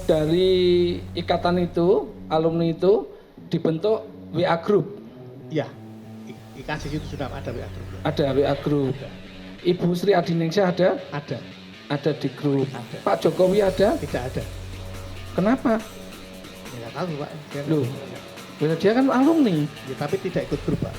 Dari ikatan itu, alumni itu dibentuk WA Group. Iya, IKASIS itu sudah ada WA Group. Ada WA Group. Ada. Ibu Sri Adiningsih ada? Ada. Ada di grup. Ada. Pak Jokowi ada? Tidak ada. Kenapa? Ya nggak tahu Pak. Loh, dia kan alumni. Ya, tapi tidak ikut grup Pak.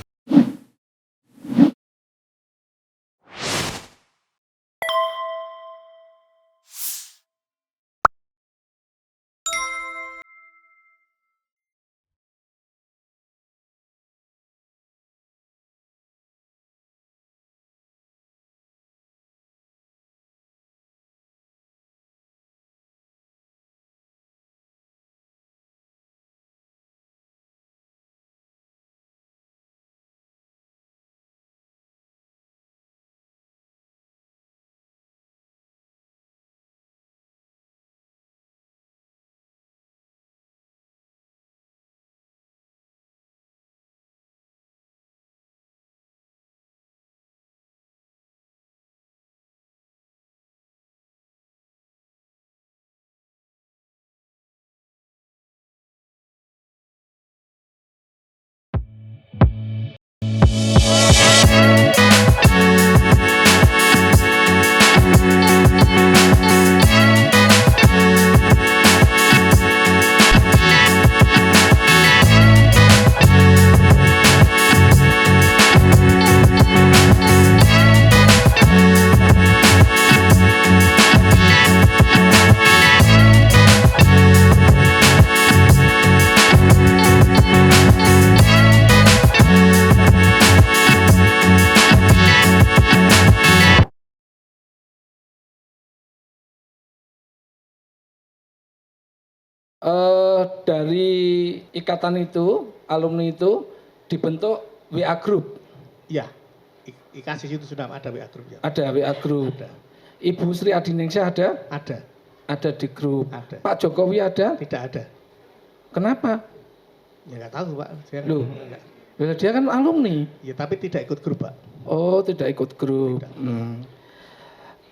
Dari ikatan itu, alumni itu dibentuk WA Group. Iya, IKASIS itu sudah ada WA Group. Ya. Ada WA Group. Ada. Ibu Sri Adiningsih ada? Ada. Ada di grup. Ada. Pak Jokowi ada? Tidak ada. Kenapa? Ya nggak tahu Pak. Loh, dia kan alumni. Ya, tapi tidak ikut grup Pak. Oh, tidak ikut grup.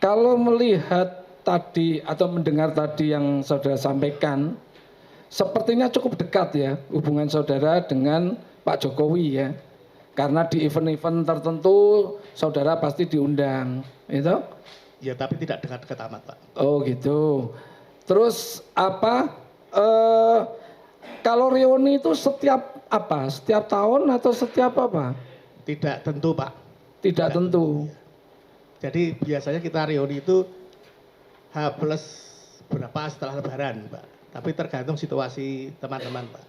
Kalau melihat tadi atau mendengar tadi yang saudara sampaikan, sepertinya cukup dekat ya hubungan saudara dengan Pak Jokowi ya. Karena di event-event tertentu saudara pasti diundang, itu? Ya, tapi tidak dekat-dekat amat Pak. Oh gitu. Terus apa? Kalau reuni itu setiap apa? Setiap tahun atau setiap apa? Tidak tentu Pak. Tidak tentu. Jadi biasanya kita reuni itu H plus berapa setelah Lebaran Pak. Tapi tergantung situasi teman-teman Pak.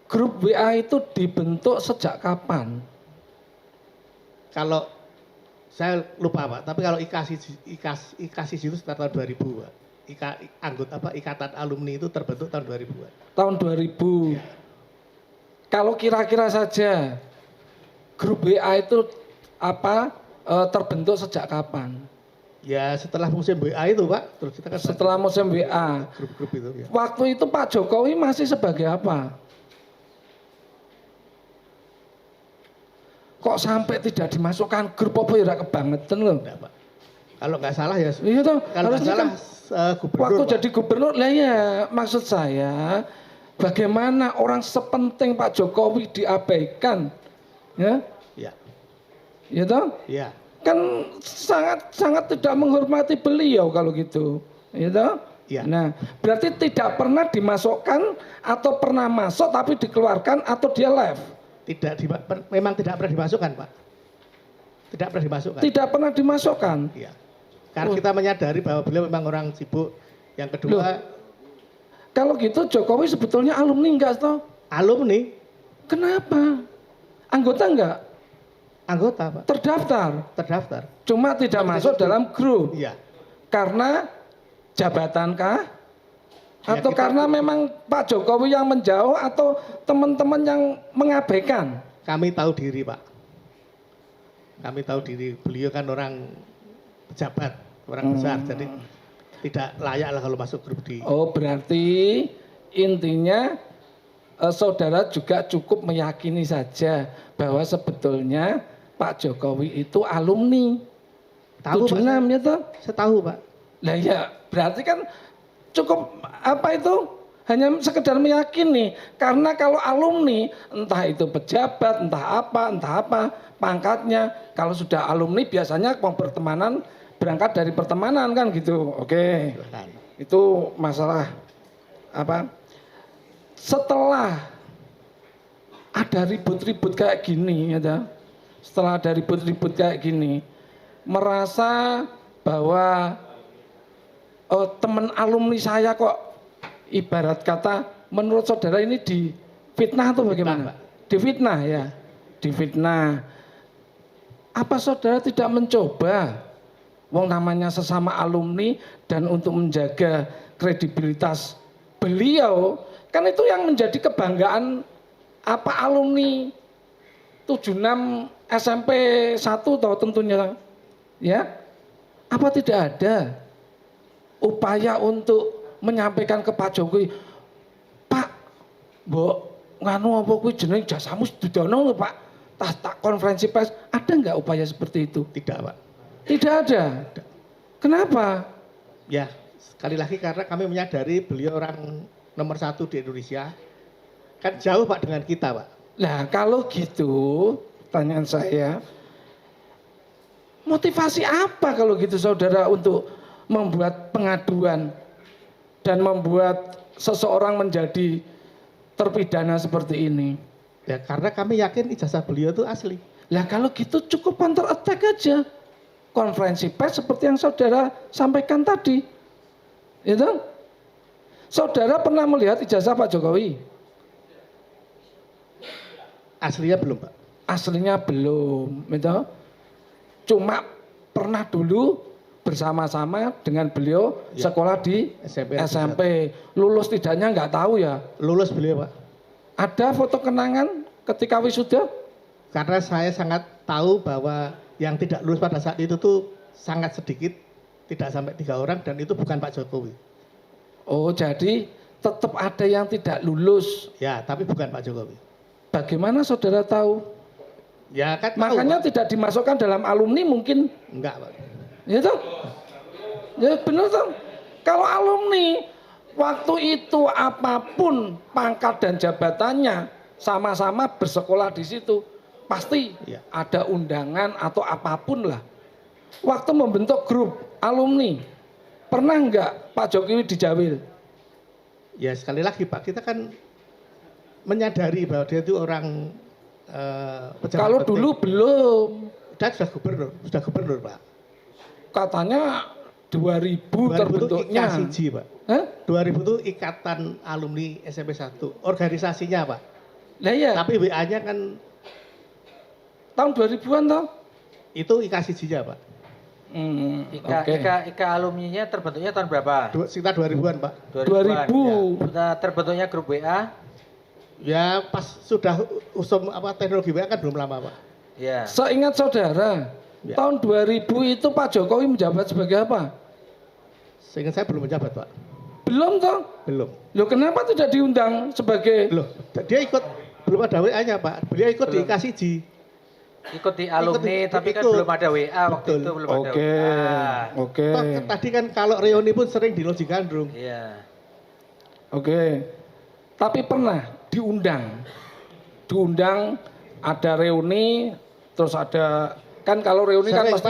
Grup WA itu dibentuk sejak kapan? Kalau saya lupa Pak, tapi kalau IKASIS itu sekitar tahun 2000 Pak. Ikatan alumni itu terbentuk tahun 2000-an. Tahun 2000. Ya. Kalau kira-kira saja grup WA itu apa terbentuk sejak kapan? Ya setelah musim WA itu Pak. Terus kita kan setelah musim WA. Grup-grup itu ya. Waktu itu Pak Jokowi masih sebagai apa? Kok sampai tidak dimasukkan grup apa ya kebangetan loh? Enggak Pak. Kalau nggak salah ya. Iya toh. Kalau nggak salah gubernur. Waktu Pak. jadi gubernur lah ya. Maksud saya bagaimana orang sepenting Pak Jokowi diabaikan, ya? Ya. Iya toh? Iya. Kan sangat tidak menghormati beliau kalau gitu, ya toh? Ya. Nah, berarti tidak pernah dimasukkan atau pernah masuk tapi dikeluarkan atau dia left? Memang tidak pernah dimasukkan Pak. Tidak pernah dimasukkan. Tidak pernah dimasukkan. Iya. Karena kita menyadari bahwa beliau memang orang sibuk. Yang kedua, loh, kalau gitu Jokowi sebetulnya alumni enggak toh? Alumni. Kenapa? Anggota enggak? Anggota Pak. Terdaftar. Terdaftar. Cuma tidak masuk dalam grup. Iya. Karena jabatankah? Ya, atau karena memang Pak Jokowi yang menjauh atau teman-teman yang mengabaikan? Kami tahu diri Pak. Kami tahu diri. Beliau kan orang pejabat, orang besar. Jadi tidak layak lah kalau masuk grup di. Oh berarti intinya saudara juga cukup meyakini saja bahwa sebetulnya Pak Jokowi itu alumni. Tahu 76 ya toh? Saya tahu Pak. Lah ya berarti kan cukup apa itu? Hanya sekedar meyakini. Karena kalau alumni, entah itu pejabat, entah apa, pangkatnya. Kalau sudah alumni biasanya mau pertemanan, berangkat dari pertemanan kan gitu. Oke. Itu masalah apa? Setelah ada ribut-ribut kayak gini, ya, setelah ada ribut-ribut kayak gini, merasa bahwa teman alumni saya kok ibarat kata menurut saudara ini difitnah atau bagaimana? Difitnah ya, difitnah. Apa saudara tidak mencoba, wong namanya sesama alumni dan untuk menjaga kredibilitas beliau, kan itu yang menjadi kebanggaan apa alumni 76 SMP 1 tahu tentunya ya. Apa tidak ada upaya untuk menyampaikan ke Pak Jokowi, Pak, mbok nganu apa kuwi jeneng jasamu sedono lho Pak, tak konferensi pers, ada nggak upaya seperti itu? Tidak, Pak. Tidak ada. Kenapa? Ya, sekali lagi karena kami menyadari beliau orang nomor 1 di Indonesia. Kan jauh Pak dengan kita Pak. Nah kalau gitu, pertanyaan saya, motivasi apa kalau gitu saudara untuk membuat pengaduan dan membuat seseorang menjadi terpidana seperti ini? Ya karena kami yakin ijazah beliau itu asli. Lah kalau gitu cukup counter attack aja. Konferensi pers seperti yang saudara sampaikan tadi. Itu? Saudara pernah melihat ijazah Pak Jokowi? Aslinya belum Pak. Aslinya belum, gitu. Cuma pernah dulu bersama-sama dengan beliau ya, sekolah di SMP. Lulus tidaknya nggak tahu ya. Lulus beliau Pak. Ada foto kenangan ketika wisuda? Karena saya sangat tahu bahwa yang tidak lulus pada saat itu tuh sangat sedikit, tidak sampai 3 orang dan itu bukan Pak Jokowi. Oh jadi tetap ada yang tidak lulus? Ya tapi bukan Pak Jokowi. Bagaimana saudara tahu? Ya kan makanya tahu, tidak dimasukkan dalam alumni mungkin? Enggak Pak. Ya toh? Ya benar toh? Kalau alumni waktu itu apapun pangkat dan jabatannya sama-sama bersekolah di situ, pasti ya, ada undangan atau apapun lah. Waktu membentuk grup alumni, pernah enggak Pak Jokowi dijawil? Ya sekali lagi Pak, kita kan menyadari bahwa dia itu orang pejabat. Kalau penting. dulu belum. Dan sudah gubernur Pak. Katanya 2000 terbentuknya. IKSIJ Pak. Hah? 2000 itu Ikatan Alumni SMP 1, organisasinya Pak. Lah iya. Tapi WA-nya kan tahun 2000-an toh? Itu IKSIJ-nya Pak. IKA alumninya terbentuknya tahun berapa? Sekitar 2000-an Pak. 2000. Ya. Terbentuknya grup WA? Ya pas sudah usum teknologi WA kan belum lama Pak. Ya. Seingat saudara, ya, tahun 2000 itu Pak Jokowi menjabat sebagai apa? Seingat saya belum menjabat Pak. Belum toh? Belum. Loh kenapa tidak diundang sebagai? Loh dia ikut, belum ada WA-nya Pak. Beliau ikut belum. Di IKSIJ. Ikut di alumni tapi kan belum ada WA waktu itu, belum ada WA. Oke. Tadi kan kalau reuni pun sering di Loji Gandrung. Iya. Oke. Tapi pernah diundang ada reuni, terus ada kan kalau reuni kan pasti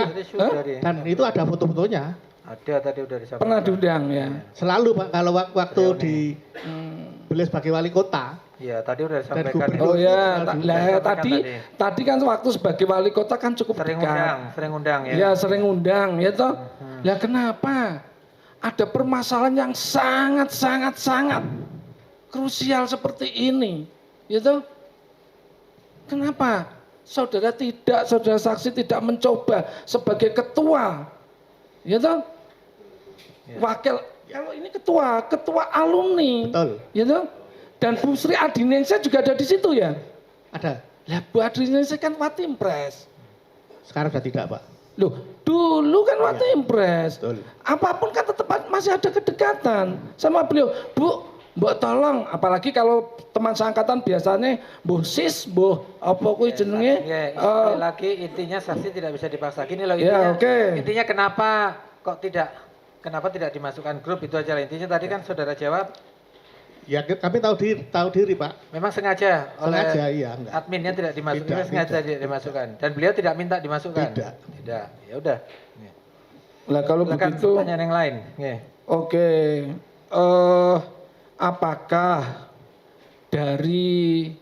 dan itu ada foto-fotonya. Ada tadi udah disampaikan. Pernah diundang ya. Selalu Pak kalau waktu reuni. Di beliau sebagai wali kota. Iya, tadi udah disampaikan. Oh ya, tadi kan waktu sebagai wali kota kan cukup sering dekat. Sering undang ya. Ya, sering undang ya toh. Lah kenapa? Ada permasalahan yang sangat krusial seperti ini. Ya toh? Kenapa? Saudara saksi tidak mencoba sebagai ketua. Ya toh? Ya. Wakil, kalau ini ketua alumni. Betul. Ya toh? Dan Bu Sri Adinensa juga ada di situ ya? Ada. Lah Bu Adinensa kan Watimpres. Sekarang sudah tidak Pak. Loh, dulu kan Watimpres. Betul. Apapun kan tetap masih ada kedekatan sama beliau. Bu, mbok tolong, apalagi kalau teman seangkatan biasanya Bu Sis, Bu apa kuwi jenenge? Lagi intinya saksi tidak bisa dipaksa. Gini loh intinya. Ya, okay. Intinya kenapa kok tidak Kenapa tidak dimasukkan grup itu aja lah. Intinya tadi kan saudara jawab Ya kami tahu diri Pak. memang sengaja oleh Sengaja iya enggak. adminnya tidak dimasukkan, Tidak, sengaja tidak dimasukkan. Dan beliau tidak minta dimasukkan. Tidak. Tidak. Ya udah. Lah kalau Silakan begitu, pertanyaan yang lain. Nggih. oke, apakah dari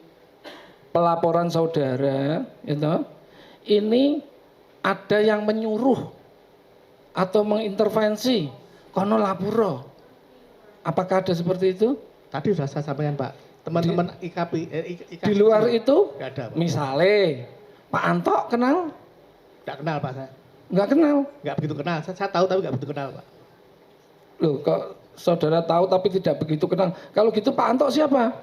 pelaporan saudara, itu, ini ada yang menyuruh atau mengintervensi kono lapuro? Apakah ada seperti itu? Tadi sudah saya sampaikan Pak. Teman-teman IKP Di luar itu, enggak ada Pak. misalnya Pak Anto kenal? Enggak kenal Pak saya. Nggak kenal. Enggak begitu kenal. Saya tahu tapi enggak begitu kenal Pak. Loh, kok saudara tahu tapi tidak begitu kenal? Kalau gitu Pak Anto siapa?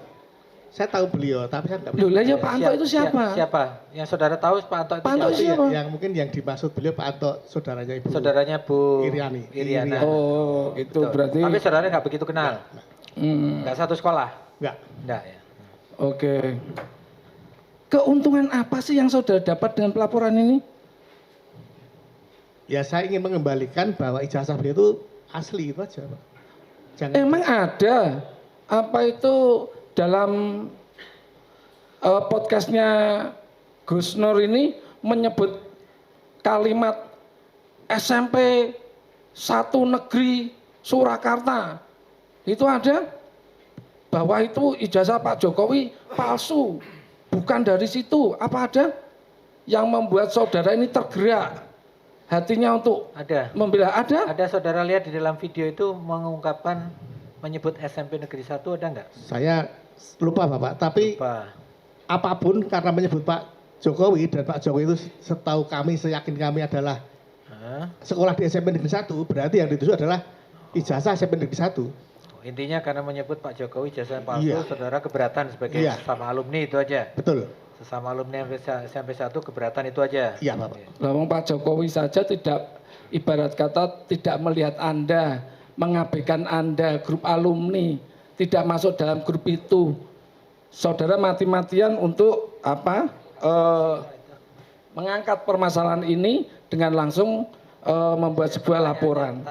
Saya tahu beliau tapi saya enggak Loh, lah ya Pak Anto itu siapa? Siapa? Yang saudara tahu Pak Anto itu Pak Anto siapa? itu siapa? Yang mungkin yang dimaksud beliau Pak Anto saudaranya Ibu. Saudaranya Bu Iriani. Iriana. Oh, itu Betul. berarti. Tapi saudara nggak begitu kenal. Nggak satu sekolah. Enggak. Nggak ya. Oke. Keuntungan apa sih yang saudara dapat dengan pelaporan ini? Ya saya ingin mengembalikan bahwa ijazah beliau itu asli itu aja Pak. Jangan Emang ada apa itu dalam podcastnya Gus Nur ini menyebut kalimat SMP 1 Negeri Surakarta. Itu ada bahwa itu ijazah Pak Jokowi palsu. Bukan dari situ. Apa ada yang membuat saudara ini tergerak hatinya untuk Ada. membela? Ada? Ada saudara lihat di dalam video itu mengungkapkan menyebut SMP Negeri 1 ada nggak? saya lupa Bapak, tapi Pak. apapun karena menyebut Pak Jokowi dan Pak Jokowi itu setahu kami, seyakin kami adalah Hah? sekolah di SMP Negeri 1, berarti yang dituju adalah ijazah SMP Negeri 1. Intinya karena menyebut Pak Jokowi jasa palsu, Iya. saudara keberatan sebagai Iya. sesama alumni itu aja. Betul. Sesama alumni SMP 1 keberatan itu aja. Iya Bapak. Lawang Pak Jokowi saja tidak, ibarat kata tidak melihat Anda, mengabaikan Anda, grup alumni, tidak masuk dalam grup itu. Saudara mati-matian untuk apa? Mengangkat permasalahan ini dengan langsung membuat sebuah laporan.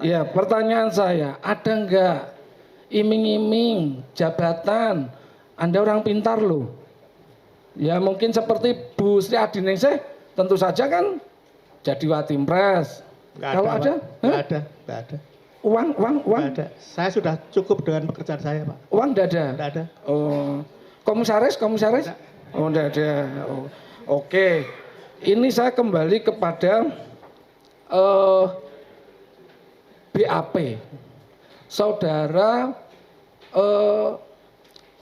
Ya, pertanyaan saya, ada enggak iming-iming jabatan? Anda orang pintar loh. Ya mungkin seperti Bu Sri Adiningsih, tentu saja kan jadi Watimpres. Nggak Kalau Pak. ada, Nggak hah? ada, nggak ada. Uang, Nggak ada. Saya sudah cukup dengan pekerjaan saya Pak. uang enggak ada. Nggak ada. Oh, komisaris? Oh, enggak ada. Oh, oke. Ini saya kembali kepada BAP. Saudara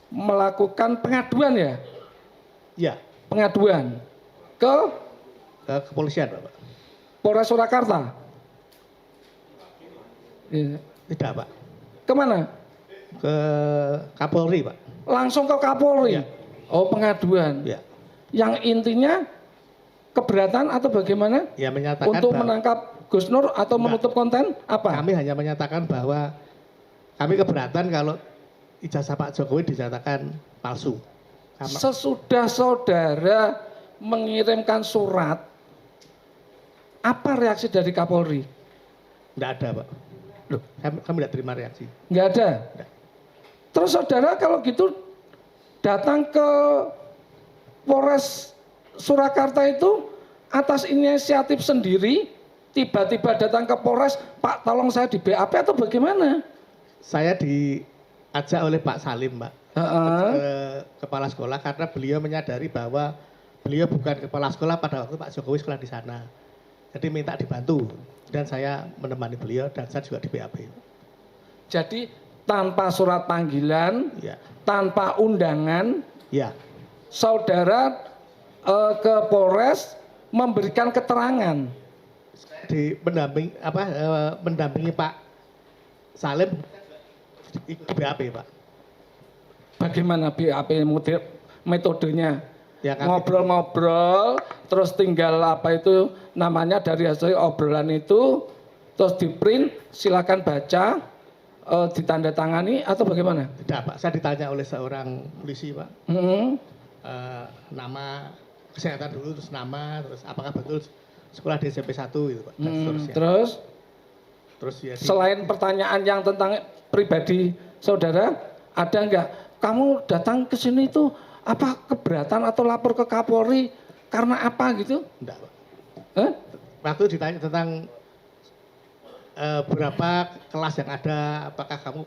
melakukan pengaduan ya? Iya, Pengaduan ke ke kepolisian Bapak. Polres Surakarta. Iya. Tidak Pak. Kemana? Ke Kapolri Pak. Langsung ke Kapolri. Iya. Oh, pengaduan. Ya. Yang intinya keberatan atau bagaimana? Ya menyatakan Untuk bahwa menangkap Gus Nur atau Enggak. menutup konten apa? kami hanya menyatakan bahwa kami keberatan kalau ijazah Pak Jokowi dinyatakan palsu. Karena Sesudah saudara mengirimkan surat, apa reaksi dari Kapolri? tidak ada Pak. Loh, Kami tidak terima reaksi. nggak ada. Nggak. Terus saudara kalau gitu datang ke Polres Surakarta itu atas inisiatif sendiri, tiba-tiba datang ke Polres, Pak tolong saya di BAP atau bagaimana? Saya diajak oleh Pak Salim Pak. Heeh. Kepala sekolah karena beliau menyadari bahwa beliau bukan kepala sekolah pada waktu Pak Jokowi sekolah di sana. Jadi minta dibantu dan saya menemani beliau dan saya juga di BAP. Jadi tanpa surat panggilan, Ya, tanpa undangan, ya, saudara ke Polres memberikan keterangan. di mendampingi Pak Salim di BAP Pak. Bagaimana BAP metodenya? Ya, kami- Ngobrol-ngobrol, terus tinggal apa itu namanya dari hasil obrolan itu, terus di print, silakan baca, ditandatangani atau bagaimana? Tidak Pak, saya ditanya oleh seorang polisi Pak. Hmm. Nama kesehatan dulu, terus nama, terus apakah betul sekolah di SMP 1 gitu Pak. Dan Hmm, seterusnya. terus Terus ya Selain pertanyaan yang tentang pribadi saudara, ada nggak kamu datang ke sini itu apa keberatan atau lapor ke Kapolri karena apa gitu? enggak, Pak. Hah? Waktu ditanya tentang berapa kelas yang ada, apakah kamu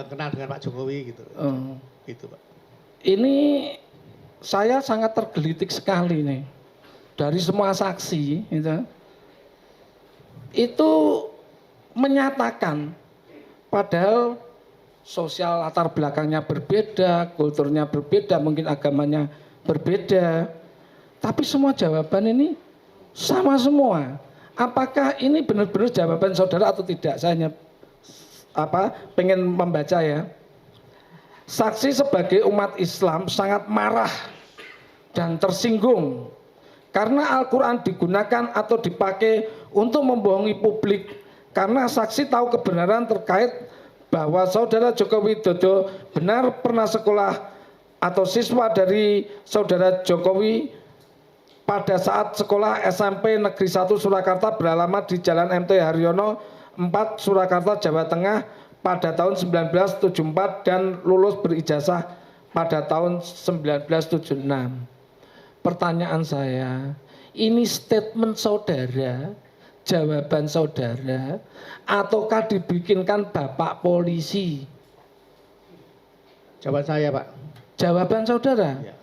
kenal dengan Pak Jokowi gitu. Gitu, Pak. Ini saya sangat tergelitik sekali nih dari semua saksi itu menyatakan padahal sosial latar belakangnya berbeda, kulturnya berbeda, mungkin agamanya berbeda, tapi semua jawaban ini sama semua. Apakah ini benar-benar jawaban saudara atau tidak? Saya hanya pengen membaca ya. Saksi sebagai umat Islam sangat marah dan tersinggung karena Al-Quran digunakan atau dipakai untuk membohongi publik, karena saksi tahu kebenaran terkait bahwa saudara Joko Widodo benar pernah sekolah atau siswa dari saudara Jokowi pada saat sekolah SMP Negeri 1 Surakarta beralamat di Jalan MT Haryono 4 Surakarta, Jawa Tengah pada tahun 1974 dan lulus berijazah pada tahun 1976. Pertanyaan saya, ini statement saudara, jawaban saudara, ataukah dibikinkan Bapak polisi? Jawaban saya, Pak. Jawaban saudara? Ya.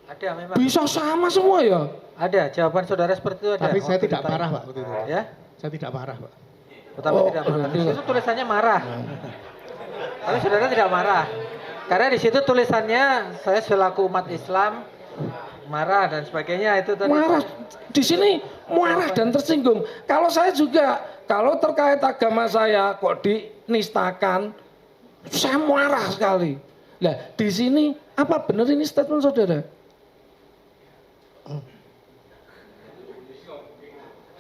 Ada memang. Bisa sama semua ya? Ada, jawaban saudara seperti itu ada. Tapi saya Waktu tidak ditanya. marah, Pak. Waktu itu. Ya? Saya tidak marah, Pak. Tapi tidak marah. Di situ tulisannya marah. Tapi saudara tidak marah. Karena di situ tulisannya saya selaku umat Islam marah dan sebagainya itu tadi. Marah. Di sini marah dan tersinggung. Kalau saya juga, kalau terkait agama saya kok dinistakan, saya marah sekali. Nah, di sini apa benar ini statement saudara?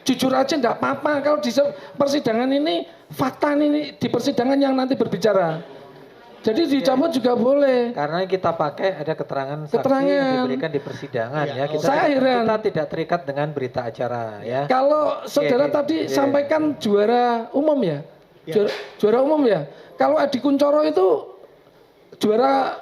Jujur aja enggak apa-apa kalau di persidangan ini, fakta ini di persidangan yang nanti berbicara. Jadi dicabut juga boleh. Karena kita pakai ada keterangan saksi yang diberikan di persidangan ya. Saya heran. Kita tidak terikat dengan berita acara ya. Kalau saudara tadi sampaikan juara umum ya? Juara umum ya? Kalau Adi Kuncoro itu juara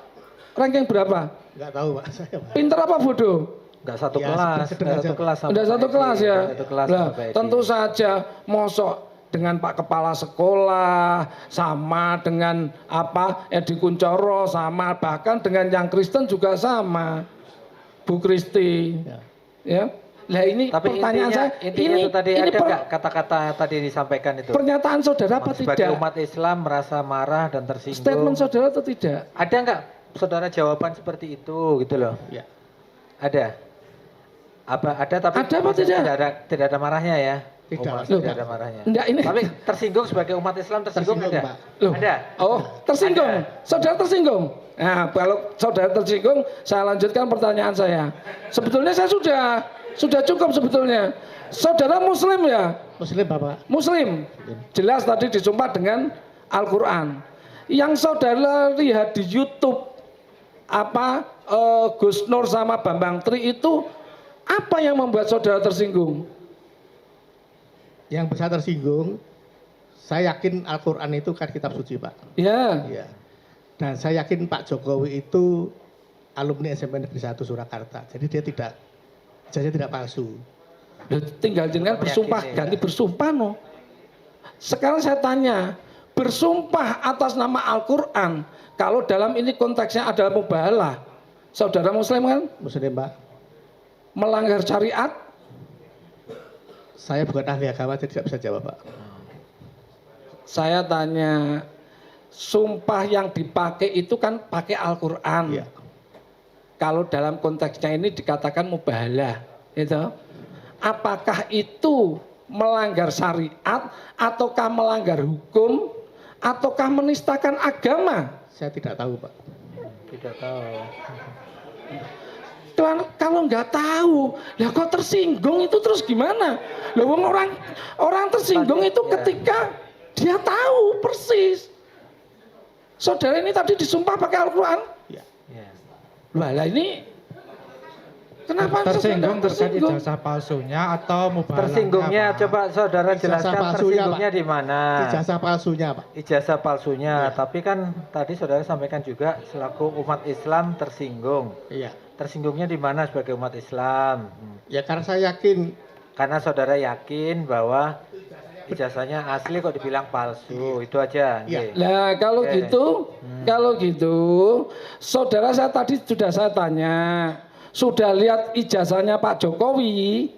ranking berapa? Enggak tahu, Pak. Saya, Pak. Pinter apa bodoh? Enggak satu Ya, kelas, sedang enggak aja. satu kelas. Udah satu kelas ya? Satu kelas Lah, sama Pak Edi. tentu saja mosok dengan Pak Kepala Sekolah, sama dengan Edi Kuncoro, sama bahkan dengan yang Kristen juga sama, Bu Kristi, ya. Lah ini Tapi pertanyaan saya, intinya itu tadi ada nggak kata-kata tadi disampaikan itu? pernyataan saudara apa Sebagai tidak? umat Islam merasa marah dan tersinggung. Statement saudara atau tidak? Ada nggak saudara jawaban seperti itu gitu loh? Ya. Ada. Ada tapi Ada apa tidak? Tidak ada marahnya ya. Tidak, Umat Loh, tidak ada marahnya. Enggak, ini Tapi tersinggung sebagai umat Islam tersinggung Tersinggung, ada. Pak. Loh. Ada. Oh, tersinggung. Ada. Saudara tersinggung. Nah, kalau saudara tersinggung, saya lanjutkan pertanyaan saya. Sebetulnya saya sudah cukup sebetulnya. Saudara Muslim ya? Muslim, Bapak. Muslim. Jelas tadi disumpah dengan Al-Quran. Yang saudara lihat di YouTube Gus Nur sama Bambang Tri itu apa yang membuat saudara tersinggung? Yang besar tersinggung, saya yakin Al-Quran itu kan kitab suci, Pak. Ya. Iya. Dan saya yakin Pak Jokowi itu alumni SMP Negeri 1 Surakarta. Jadi dia tidak palsu. Tinggal jenengan bersumpah, ganti bersumpah no. Sekarang saya tanya, bersumpah atas nama Al-Quran, kalau dalam ini konteksnya adalah mubahalah, saudara Muslim kan? Muslim, Pak. Melanggar syariat? Saya bukan ahli agama, jadi tidak bisa jawab, Pak. Saya tanya, sumpah yang dipakai itu kan pakai Al-Quran. Iya. Kalau dalam konteksnya ini dikatakan mubahalah, itu. Apakah itu melanggar syariat, ataukah melanggar hukum, ataukah menistakan agama? Saya tidak tahu, Pak. Tidak tahu. Kalau nggak tahu, ya kok tersinggung itu terus gimana? Loh, orang tersinggung itu ketika dia tahu persis. Saudara ini tadi disumpah pakai Al-Quran. Ya. Ya. Lah ini Kenapa tersinggung terkait tersinggung? ijazah palsunya atau mubalangnya? Tersinggungnya Pak? coba saudara Ijazah jelaskan palsunya, tersinggungnya Pak. di mana? Ijazah palsunya, Pak. Ijazah palsunya, Iya. tapi kan tadi saudara sampaikan juga selaku umat Islam tersinggung. Iya. Tersinggungnya di mana sebagai umat Islam? Ya karena saya yakin Karena saudara yakin bahwa ijazahnya asli kok dibilang palsu, itu aja. Iya. nggih. Nah, kalau Oke. gitu, saudara saya tadi sudah saya tanya, sudah lihat ijazahnya Pak Jokowi?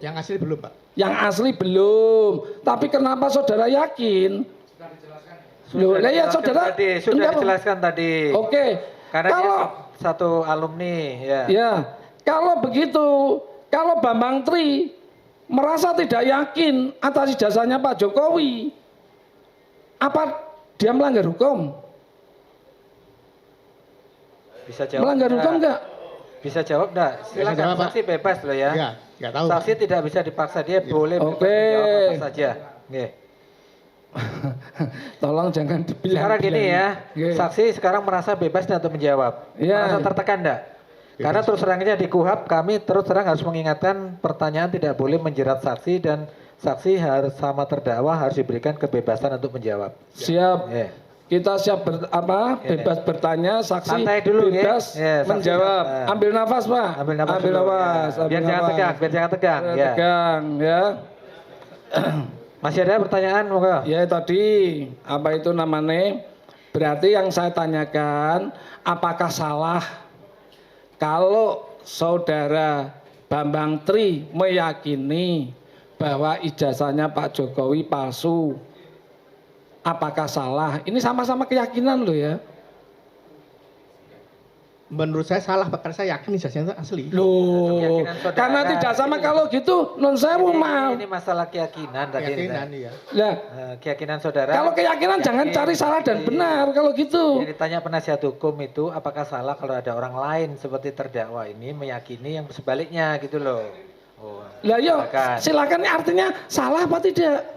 yang asli belum, Pak. Yang asli belum. Tapi kenapa saudara yakin? Loh, lah ya dijelaskan saudara tadi, sudah enggak, dijelaskan tadi. Oke. Karena Kalau dia satu alumni, ya. ya, kalau begitu, kalau Bambang Tri merasa tidak yakin atas ijazahnya Pak Jokowi, apa dia melanggar hukum? Bisa jawab. Melanggar hukum enggak? Bisa jawab enggak? Silakan, jawab, Pak. saksi bebas loh ya. Iya, nggak tahu. Saksi tidak bisa dipaksa, dia boleh bebas Oke. menjawab apa saja. Nggih. Tolong jangan dibilang. Sekarang gini ya, Nggih. saksi sekarang merasa bebas nih untuk menjawab. Iya. Merasa tertekan enggak? Karena terus terangnya di KUHAP kami terus terang harus mengingatkan pertanyaan tidak boleh menjerat saksi dan saksi harus sama terdakwa harus diberikan kebebasan untuk menjawab. Siap. Nggih. Kita siap bebas bertanya, saksi Santai dulu, bebas ya. Saksi, menjawab. Ambil nafas, Pak. Ambil nafas Ambil dulu, nafas. ya. ambil Biar jangan nafas. tegang, biar jangan tegang. Ya. Tegang, ya. Masih ada pertanyaan, moga? Ya tadi apa itu namanya? Berarti yang saya tanyakan, apakah salah kalau saudara Bambang Tri meyakini bahwa ijazahnya Pak Jokowi palsu? Apakah salah? Ini sama-sama keyakinan loh ya. Menurut saya salah, Pak. Karena saya yakin ijazahnya itu asli. Loh, Keyakinan saudara. karena tidak sama kalau gitu, non sewu maaf. Ini masalah keyakinan tadi. Keyakinan, iya. Lah, Keyakinan saudara. kalau keyakinan jangan cari salah dan benar kalau gitu. Yang ditanya penasihat hukum itu apakah salah kalau ada orang lain seperti terdakwa ini meyakini yang sebaliknya gitu loh. Oh, Lah yo, silakan. silakan artinya salah apa tidak?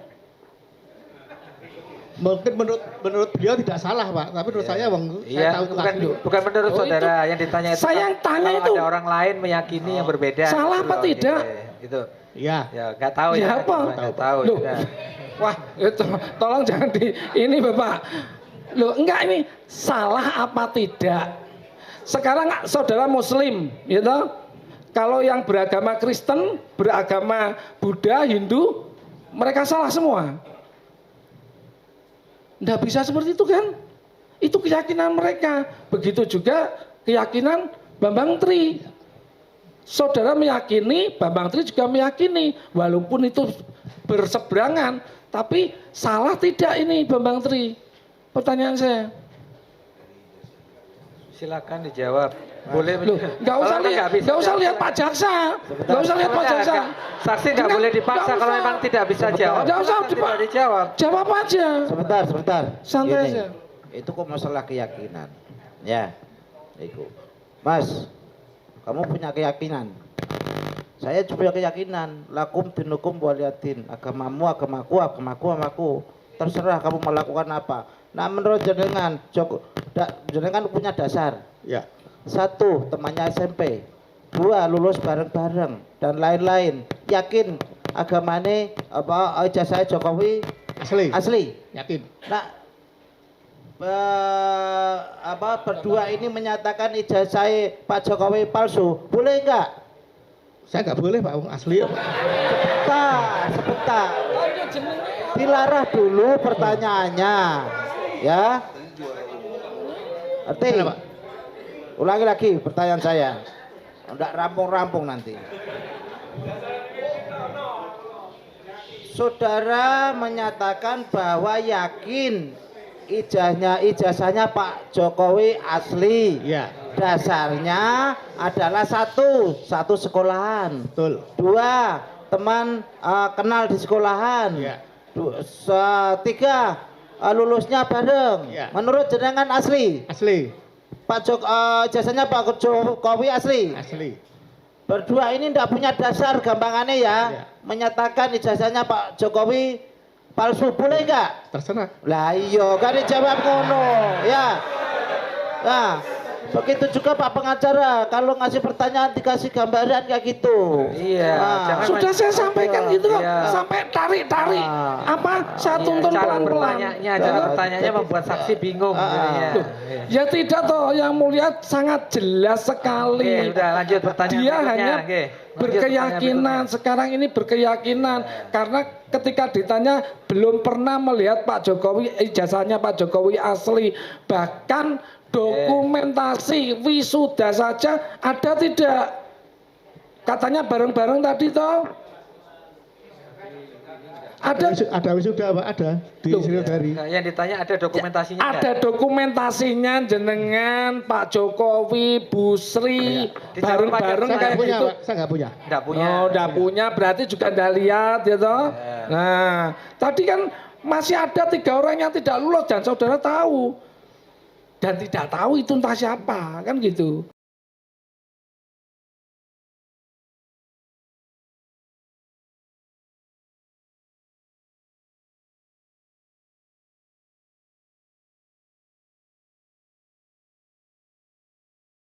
Mungkin menurut beliau tidak salah, Pak. Tapi menurut saya, Bang, saya Iya, tahu itu bukan, asli. bukan menurut Oh, saudara yang ditanya itu. saya yang tanya kalau itu. ada orang lain meyakini yang berbeda. Salah gitu apa loh, tidak? Itu. Iya. Ya, nggak tahu Ya ya. apa? Nggak tahu. Loh. Ya. Wah, itu tolong jangan di ini Bapak. Loh, enggak ini salah apa tidak? Sekarang saudara muslim, gitu. Kalau yang beragama Kristen, beragama Buddha, Hindu, mereka salah semua. Nggak bisa seperti itu kan? Itu keyakinan mereka. Begitu juga keyakinan Bambang Tri. Saudara meyakini, Bambang Tri juga meyakini. Walaupun itu berseberangan. Tapi salah tidak ini Bambang Tri? Pertanyaan saya. Silakan dijawab. Boleh. Loh, nggak usah Kalau lihat, bisa, nggak usah lihat Pak Jaksa. Nggak usah lihat Pak Jaksa. Saksi nggak Nggak- boleh dipaksa nggak kalau usah. memang tidak bisa jawab. Nggak usah, silakan Pak. tidak dijawab. Jawab aja. Sebentar. Santai Gini, aja. Itu kok masalah keyakinan. Ya. Itu. Mas, kamu punya keyakinan. Saya juga punya keyakinan. Lakum dinukum waliyatin. Agamamu, agamaku. Terserah kamu melakukan apa. Nah, menurut jenengan, jenengan punya dasar. Ya. 1, temannya SMP. 2, lulus bareng-bareng dan lain-lain. Yakin agamane apa ijazah Jokowi Asli. asli. Yakin. Nah, berdua ini menyatakan ijazah Pak Jokowi palsu. Boleh enggak? Saya nggak boleh, Pak. Asli. Sebentar. Dilarah dulu pertanyaannya. Ya. Ngerti? Kenapa? Ulangi lagi pertanyaan saya. Enggak rampung-rampung nanti. Saudara menyatakan bahwa yakin ijazahnya Pak Jokowi asli. Iya. Dasarnya adalah satu sekolahan. Betul. 2, teman kenal di sekolahan. Iya. 3, lulusnya bareng. Iya. Menurut jenengan asli. Asli. Ijazahnya Pak Jokowi asli. Asli. Berdua ini tidak punya dasar gampangannya ya. Iya. Menyatakan ijazahnya Pak Jokowi palsu, boleh enggak? Terserah. Lah iya kan dijawab ngono ya. Nah, Begitu juga Pak pengacara, kalau ngasih pertanyaan dikasih gambaran kayak gitu. Iya, jangan Sudah saya sampaikan gitu kok, Iya. sampai tarik-tarik. Apa? Saya Iya, tuntun cara pelan-pelan. bertanyanya, cara bertanyanya membuat saksi bingung. jadinya. Loh, ya tidak toh, yang mulia sangat jelas sekali. Oke, udah lanjut pertanyaan Dia berikutnya. hanya Oke, lanjut berkeyakinan, pertanyaan sekarang ini berkeyakinan karena ketika ditanya belum pernah melihat Pak Jokowi, ijazahnya Pak Jokowi asli, bahkan dokumentasi wisuda saja ada tidak? Katanya bareng-bareng tadi toh. Ada wisuda Pak, ada di Sriwedari. Nah, yang ditanya ada dokumentasinya nggak? Ada dokumentasinya jenengan Pak Jokowi, Bu Sri, bareng-bareng Saya kayak nggak punya gitu. Pak, saya nggak punya. Nggak punya. Oh, udah punya berarti juga nggak lihat ya toh. Nah, tadi kan masih ada 3 orang yang tidak lulus dan saudara tahu. Dan tidak tahu itu entah siapa, kan gitu.